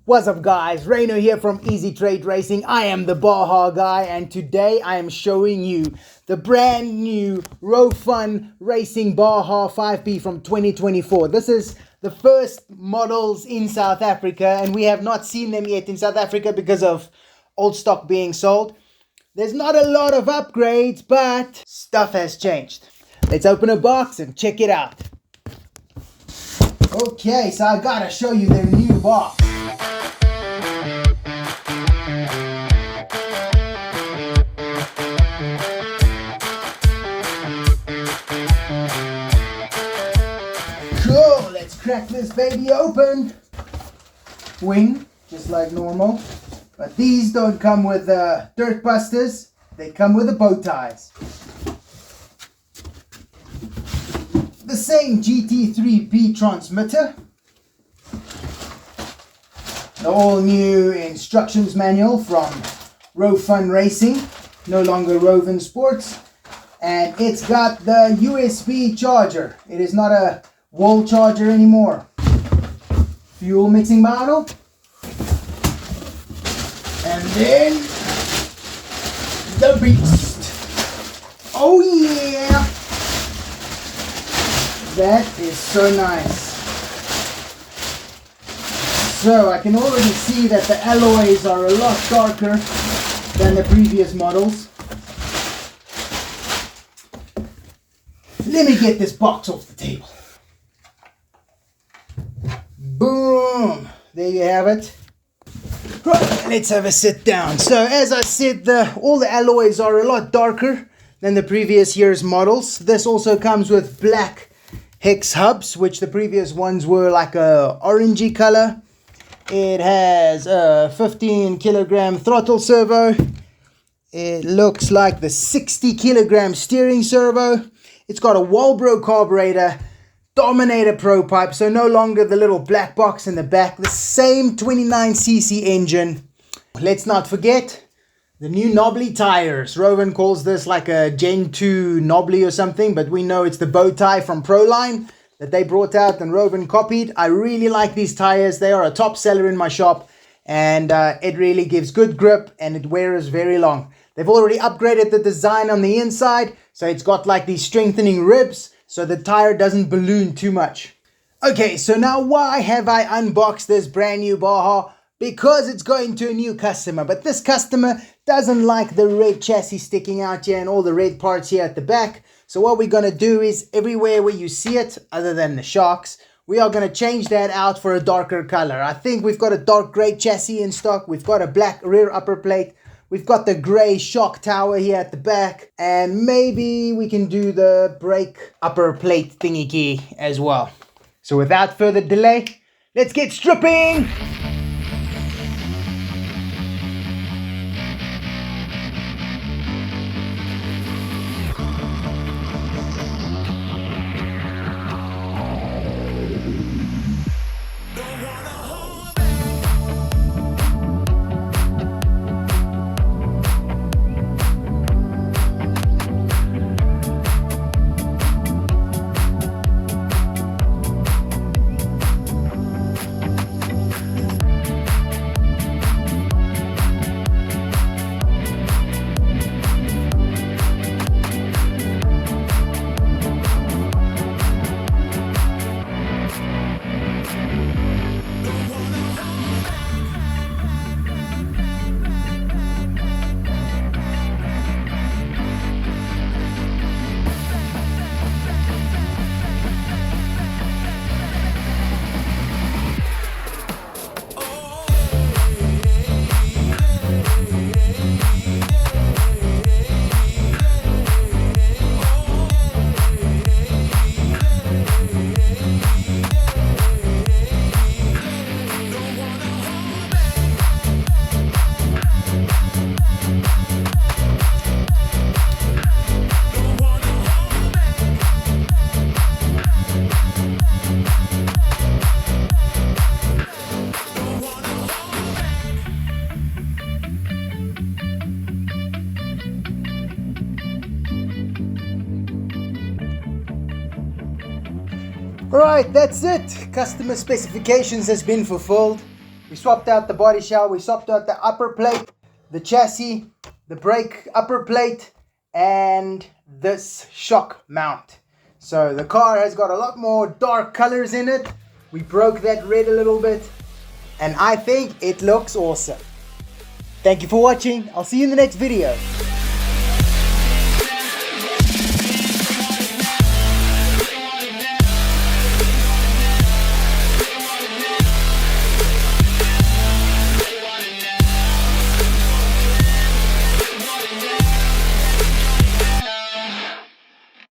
What's up guys, Reno here from Easy Trade Racing. I am the Baja guy and today I am showing you the brand new Rofun Racing Baja 5P from 2024. This is the first models in South Africa and we have not seen them yet in South Africa because of old stock being sold. There's not a lot of upgrades, but stuff has changed. Let's open a box and check it out. Okay, so I gotta show you the new box. Cool, let's crack this baby open. Wing, just like normal. But these don't come with dirt busters, they come with the bow ties. The same GT3P transmitter. The all new instructions manual from Rofun Racing, no longer Rofun Sports. And it's got the USB charger. It is not a wall charger anymore. Fuel mixing bottle. And then the beast. Oh yeah! That is so nice. So I can already see that the alloys are a lot darker than the previous models. Let me get this box off the table. Boom! There you have it. Right, let's have a sit down. So as I said, all the alloys are a lot darker than the previous year's models. This also comes with black hex hubs, which the previous ones were like a orangey color. It has a 15 kilogram throttle servo. It looks like the 60 kilogram steering servo. It's got a Walbro carburetor, Dominator Pro pipe, so no longer the little black box in the back. The same 29cc engine. Let's not forget the new knobbly tires. Rofun calls this like a Gen 2 knobbly or something, but we know it's the bow tie from Proline that they brought out and Rofun copied. I really like these tires. They are a top seller in my shop and it really gives good grip and it wears very long. They've already upgraded the design on the inside, so it's got like these strengthening ribs so the tire doesn't balloon too much. Okay, so now why have I unboxed this brand new Baja? Because it's going to a new customer, but this customer doesn't like the red chassis sticking out here and all the red parts here at the back. So what we're going to do is everywhere where you see it, other than the shocks, we are going to change that out for a darker color. I think we've got a dark gray chassis in stock. We've got a black rear upper plate. We've got the gray shock tower here at the back. And maybe we can do the brake upper plate thingy key as well. So without further delay, let's get stripping! Alright, that's it. Customer specifications has been fulfilled. We swapped out the body shell, we swapped out the upper plate, the chassis, the brake upper plate, and this shock mount. So the car has got a lot more dark colors in it. We broke that red a little bit, and I think it looks awesome. Thank you for watching. I'll see you in the next video.